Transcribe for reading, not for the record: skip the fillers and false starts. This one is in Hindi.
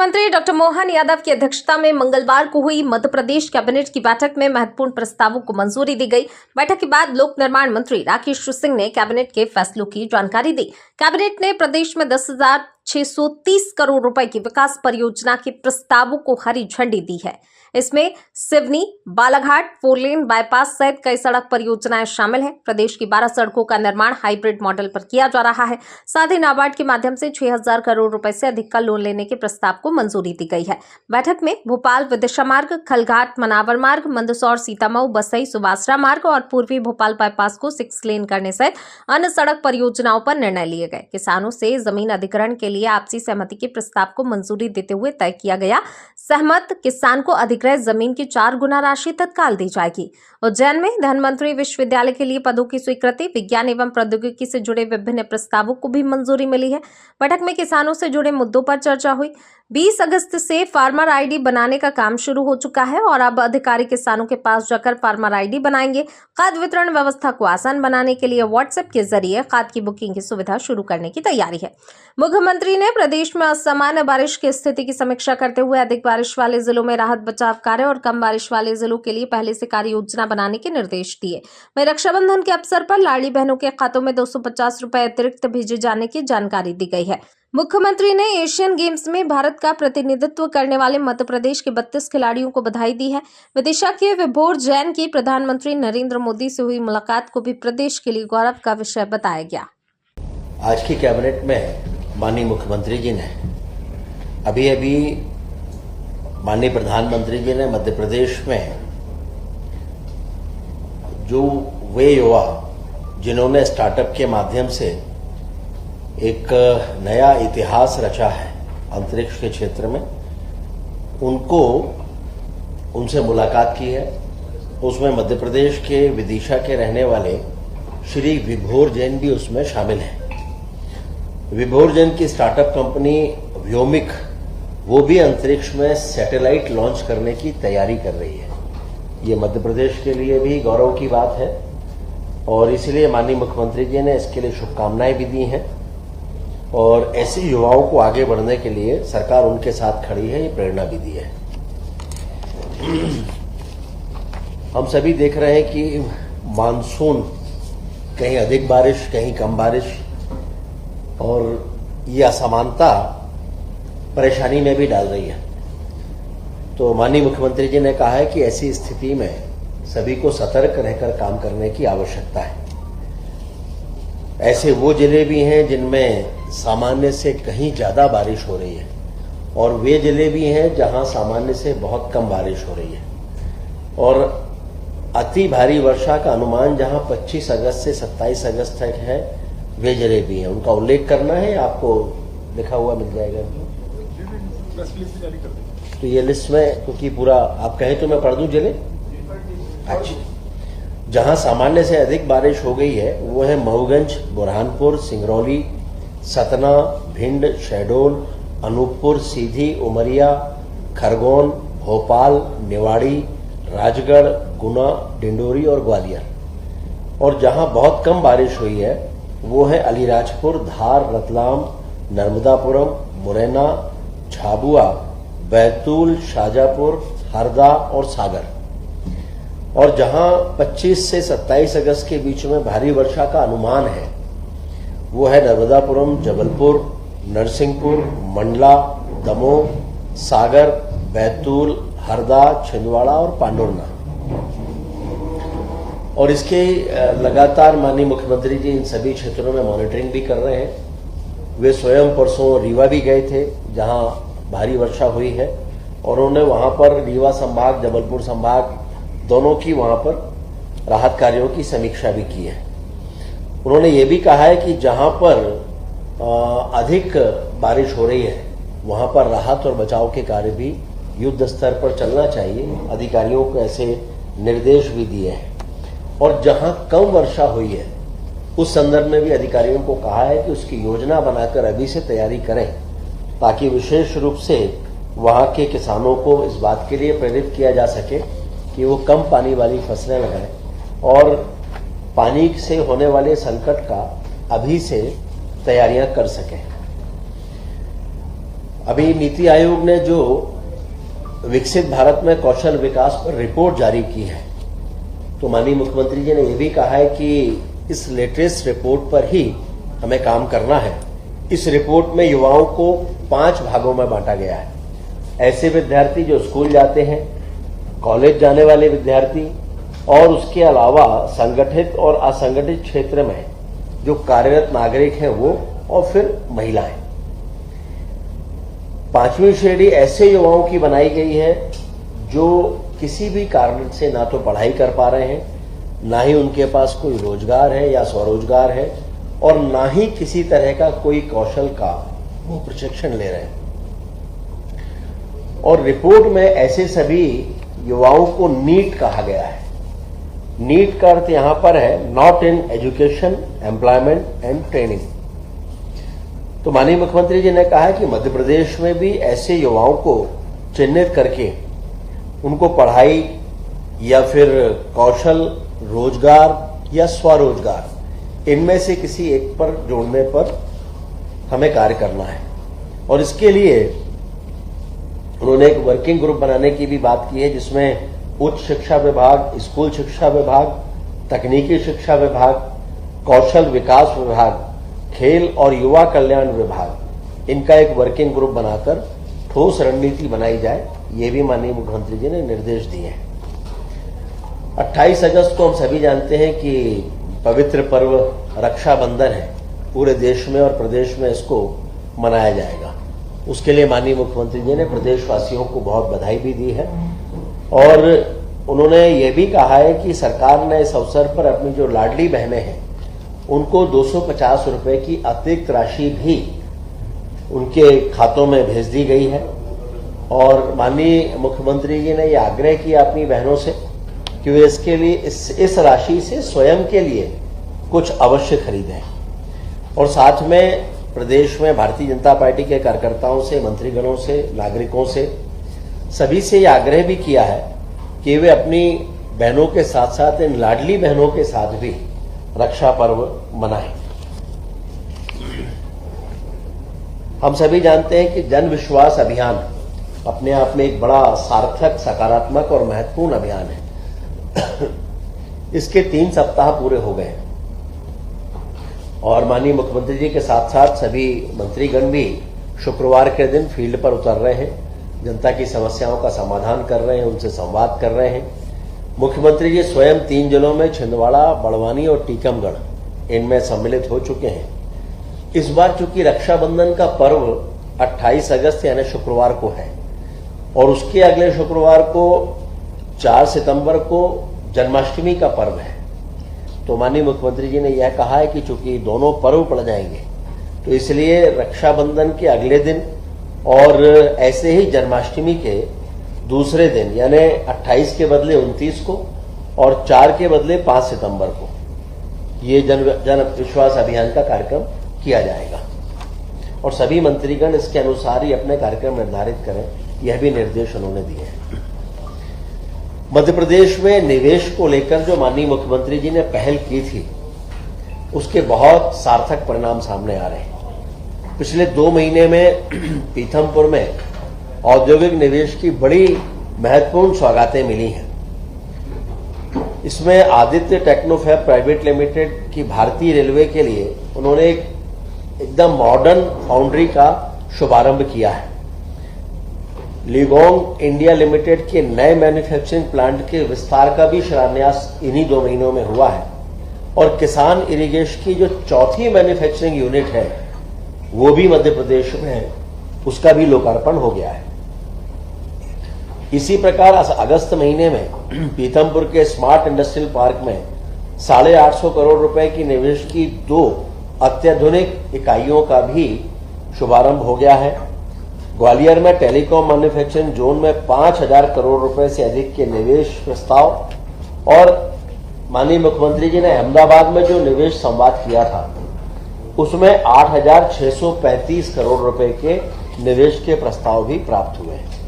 मुख्यमंत्री डॉक्टर मोहन यादव की अध्यक्षता में मंगलवार को हुई मध्य प्रदेश कैबिनेट की बैठक में महत्वपूर्ण प्रस्तावों को मंजूरी दी गई। बैठक के बाद लोक निर्माण मंत्री राकेश सिंह ने कैबिनेट के फैसलों की जानकारी दी। कैबिनेट ने प्रदेश में 10,630 करोड़ रुपए की विकास परियोजना के प्रस्तावों को हरी झंडी दी है। इसमें सिवनी बालाघाट 4 लेन बाईपास सहित कई सड़क परियोजनाएं शामिल हैं। प्रदेश की 12 सड़कों का निर्माण हाइब्रिड मॉडल पर किया जा रहा है। साथ ही नाबार्ड के माध्यम से 6,000 करोड़ रुपए से अधिक का लोन लेने के प्रस्ताव को मंजूरी दी गई है। बैठक में भोपाल विदिशा मार्ग, खलघाट मनावर मार्ग, मंदसौर सीतामऊ बसई सुवासरा मार्ग और पूर्वी भोपाल बाईपास को 6 लेन करने सहित अन्य सड़क परियोजनाओं पर निर्णय लिए गए। किसानों से जमीन अधिग्रहण के लिए आपसी सहमति के प्रस्ताव को मंजूरी देते हुए तय किया गया। सहमत किसान को अधिग्रहित जमीन की 4 गुना राशि तत्काल दी जाएगी। उज्जैन में धनवंतरी विश्वविद्यालय के लिए पदों की स्वीकृति, विज्ञान एवं प्रौद्योगिकी से जुड़े विभिन्न प्रस्तावों को भी मंजूरी मिली है। बैठक में किसानों से जुड़े मुद्दों पर चर्चा हुई। 20 अगस्त से फार्मर आईडी बनाने का काम शुरू हो चुका है और अब अधिकारी किसानों के पास जाकर फार्मर आईडी बनाएंगे। खाद वितरण व्यवस्था को आसान बनाने के लिए व्हाट्सएप के जरिए खाद की बुकिंग की सुविधा शुरू करने की तैयारी है। मुख्यमंत्री ने प्रदेश में असामान्य बारिश की स्थिति की समीक्षा करते हुए अधिक बारिश वाले जिलों में राहत बचाव कार्य और कम बारिश वाले जिलों के लिए पहले से कार्य योजना बनाने के निर्देश दिए। वहीं रक्षाबंधन के अवसर पर लाडली बहनों के खातों में 250 रुपए अतिरिक्त भेजे जाने की जानकारी दी गई है। मुख्यमंत्री ने एशियन गेम्स में भारत का प्रतिनिधित्व करने वाले मध्य प्रदेश के 32 खिलाड़ियों को बधाई दी है। विदिशा के विभोर जैन की प्रधानमंत्री नरेंद्र मोदी से हुई मुलाकात को भी प्रदेश के लिए गौरव का विषय बताया गया। आज की कैबिनेट में माननीय मुख्यमंत्री जी ने अभी माननीय प्रधानमंत्री जी ने मध्य प्रदेश में जो वे युवा जिन्होंने स्टार्टअप के माध्यम से एक नया इतिहास रचा है अंतरिक्ष के क्षेत्र में, उनसे मुलाकात की है। उसमें मध्य प्रदेश के विदिशा के रहने वाले श्री विभोर जैन भी उसमें शामिल हैं। विभोर जैन की स्टार्टअप कंपनी व्योमिक वो भी अंतरिक्ष में सैटेलाइट लॉन्च करने की तैयारी कर रही है। ये मध्य प्रदेश के लिए भी गौरव की बात है और इसलिए माननीय मुख्यमंत्री जी ने इसके लिए शुभकामनाएं भी दी हैं और ऐसे युवाओं को आगे बढ़ने के लिए सरकार उनके साथ खड़ी है, ये प्रेरणा भी दी है। हम सभी देख रहे हैं कि मानसून कहीं अधिक बारिश कहीं कम बारिश और ये असमानता परेशानी में भी डाल रही है। तो माननीय मुख्यमंत्री जी ने कहा है कि ऐसी स्थिति में सभी को सतर्क रहकर काम करने की आवश्यकता है। ऐसे वो जिले भी हैं जिनमें सामान्य से कहीं ज्यादा बारिश हो रही है और वे जिले भी हैं जहां सामान्य से बहुत कम बारिश हो रही है और अति भारी वर्षा का अनुमान जहां 25 अगस्त से 27 अगस्त तक है, वे जिले भी हैं। उनका उल्लेख करना है, आपको लिखा हुआ मिल जाएगा। तो ये लिस्ट में क्योंकि पूरा आप कहें तो मैं पढ़ दूं जिले। अच्छा, जहां सामान्य से अधिक बारिश हो गई है वो है मऊगंज, बुरहानपुर, सिंगरौली, सतना, भिंड, शहडोल, अनूपपुर, सीधी, उमरिया, खरगोन, भोपाल, निवाड़ी, राजगढ़, गुना, डिंडोरी और ग्वालियर। और जहां बहुत कम बारिश हुई है वो है अलीराजपुर, धार, रतलाम, नर्मदापुरम, मुरैना, झाबुआ, बैतूल, शाजापुर, हरदा और सागर। और जहां 25 से 27 अगस्त के बीच में भारी वर्षा का अनुमान है वो है नर्मदापुरम, जबलपुर, नरसिंहपुर, मंडला, दमोह, सागर, बैतूल, हरदा, छिंदवाड़ा और पांडुरना। और इसके लगातार माननीय मुख्यमंत्री जी इन सभी क्षेत्रों में मॉनिटरिंग भी कर रहे हैं। वे स्वयं परसों रीवा भी गए थे जहां भारी वर्षा हुई है और उन्होंने वहां पर रीवा संभाग, जबलपुर संभाग दोनों की वहां पर राहत कार्यों की समीक्षा भी की है। उन्होंने ये भी कहा है कि जहां पर अधिक बारिश हो रही है वहां पर राहत और बचाव के कार्य भी युद्ध स्तर पर चलना चाहिए। अधिकारियों को ऐसे निर्देश भी दिए हैं। और जहां कम वर्षा हुई है उस संदर्भ में भी अधिकारियों को कहा है कि उसकी योजना बनाकर अभी से तैयारी करें ताकि विशेष रूप से वहां के किसानों को इस बात के लिए प्रेरित किया जा सके कि वो कम पानी वाली फसलें लगाएं और पानी से होने वाले संकट का अभी से तैयारियां कर सकें। अभी नीति आयोग ने जो विकसित भारत में कौशल विकास पर रिपोर्ट जारी की है, तो माननीय मुख्यमंत्री जी ने यह भी कहा है कि इस लेटेस्ट रिपोर्ट पर ही हमें काम करना है। इस रिपोर्ट में युवाओं को 5 भागों में बांटा गया है। ऐसे विद्यार्थी जो स्कूल जाते हैं, कॉलेज जाने वाले विद्यार्थी, और उसके अलावा संगठित और असंगठित क्षेत्र में जो कार्यरत नागरिक हैं वो, और फिर महिलाएं। 5वीं श्रेणी ऐसे युवाओं की बनाई गई है जो किसी भी कारण से ना तो पढ़ाई कर पा रहे हैं, ना ही उनके पास कोई रोजगार है या स्वरोजगार है, और ना ही किसी तरह का कोई कौशल का वो प्रशिक्षण ले रहे हैं। और रिपोर्ट में ऐसे सभी युवाओं को नीट कहा गया है। नीट का अर्थ यहां पर है not in education, employment and training. तो माननीय मुख्यमंत्री जी ने कहा है कि मध्य प्रदेश में भी ऐसे युवाओं को चिन्हित करके उनको पढ़ाई या फिर कौशल, रोजगार या स्वरोजगार, इनमें से किसी एक पर जोड़ने पर हमें कार्य करना है। और इसके लिए उन्होंने एक वर्किंग ग्रुप बनाने की भी बात की है, जिसमें उच्च शिक्षा विभाग, स्कूल शिक्षा विभाग, तकनीकी शिक्षा विभाग, कौशल विकास विभाग, खेल और युवा कल्याण विभाग, इनका एक वर्किंग ग्रुप बनाकर ठोस रणनीति बनाई जाए, ये भी माननीय मुख्यमंत्री जी ने निर्देश दिए हैं। 28 अगस्त को हम सभी जानते हैं कि पवित्र पर्व रक्षाबंधन है। पूरे देश में और प्रदेश में इसको मनाया जाएगा। उसके लिए माननीय मुख्यमंत्री जी ने प्रदेशवासियों को बहुत बधाई भी दी है, और उन्होंने ये भी कहा है कि सरकार ने इस अवसर पर अपनी जो लाडली बहनें हैं उनको 250 रुपए की अतिरिक्त राशि भी उनके खातों में भेज दी गई है। और माननीय मुख्यमंत्री जी ने ये आग्रह किया अपनी बहनों से कि वे इसके लिए इस राशि से स्वयं के लिए कुछ अवश्य खरीदें। और साथ में प्रदेश में भारतीय जनता पार्टी के कार्यकर्ताओं से, मंत्रीगणों से, नागरिकों से, सभी से यह आग्रह भी किया है कि वे अपनी बहनों के साथ साथ इन लाडली बहनों के साथ भी रक्षा पर्व मनाएं। हम सभी जानते हैं कि जन विश्वास अभियान अपने आप में एक बड़ा सार्थक, सकारात्मक और महत्वपूर्ण अभियान है। इसके 3 सप्ताह पूरे हो गए और माननीय मुख्यमंत्री जी के साथ साथ सभी मंत्रीगण भी शुक्रवार के दिन फील्ड पर उतर रहे हैं, जनता की समस्याओं का समाधान कर रहे हैं, उनसे संवाद कर रहे हैं। मुख्यमंत्री जी स्वयं 3 जिलों में छिंदवाड़ा, बड़वानी और टीकमगढ़ इनमें सम्मिलित हो चुके हैं। इस बार चूंकि रक्षाबंधन का पर्व 28 अगस्त यानी शुक्रवार को है और उसके अगले शुक्रवार को 4 सितंबर को जन्माष्टमी का पर्व है, तो माननीय मुख्यमंत्री जी ने यह कहा है कि चूंकि दोनों पर्व पड़ जाएंगे तो इसलिए रक्षाबंधन के अगले दिन और ऐसे ही जन्माष्टमी के दूसरे दिन यानी 28 के बदले 29 को और 4 के बदले 5 सितंबर को ये जन विश्वास अभियान का कार्यक्रम किया जाएगा और सभी मंत्रीगण इसके अनुसार ही अपने कार्यक्रम निर्धारित करें, यह भी निर्देश उन्होंने दिए हैं। मध्य प्रदेश में निवेश को लेकर जो माननीय मुख्यमंत्री जी ने पहल की थी उसके बहुत सार्थक परिणाम सामने आ रहे हैं। पिछले 2 महीने में पीथमपुर में औद्योगिक निवेश की बड़ी महत्वपूर्ण सौगातें मिली हैं। इसमें आदित्य टेक्नोफैब प्राइवेट लिमिटेड की भारतीय रेलवे के लिए उन्होंने एकदम मॉडर्न फाउंड्री का शुभारंभ किया है। लिगोंग इंडिया लिमिटेड के नए मैन्युफैक्चरिंग प्लांट के विस्तार का भी शिलान्यास इन्हीं 2 महीनों में हुआ है और किसान इरिगेशन की जो 4थी मैन्युफैक्चरिंग यूनिट है वो भी मध्य प्रदेश में है, उसका भी लोकार्पण हो गया है। इसी प्रकार अगस्त महीने में पीथमपुर के स्मार्ट इंडस्ट्रियल पार्क में 850 करोड़ रुपए की निवेश की 2 अत्याधुनिक इकाइयों का भी शुभारंभ हो गया है। ग्वालियर में टेलीकॉम मैन्युफैक्चरिंग जोन में 5000 करोड़ रुपए से अधिक के निवेश प्रस्ताव और माननीय मुख्यमंत्री जी ने अहमदाबाद में जो निवेश संवाद किया था उसमें 8635 करोड़ रुपए के निवेश के प्रस्ताव भी प्राप्त हुए हैं।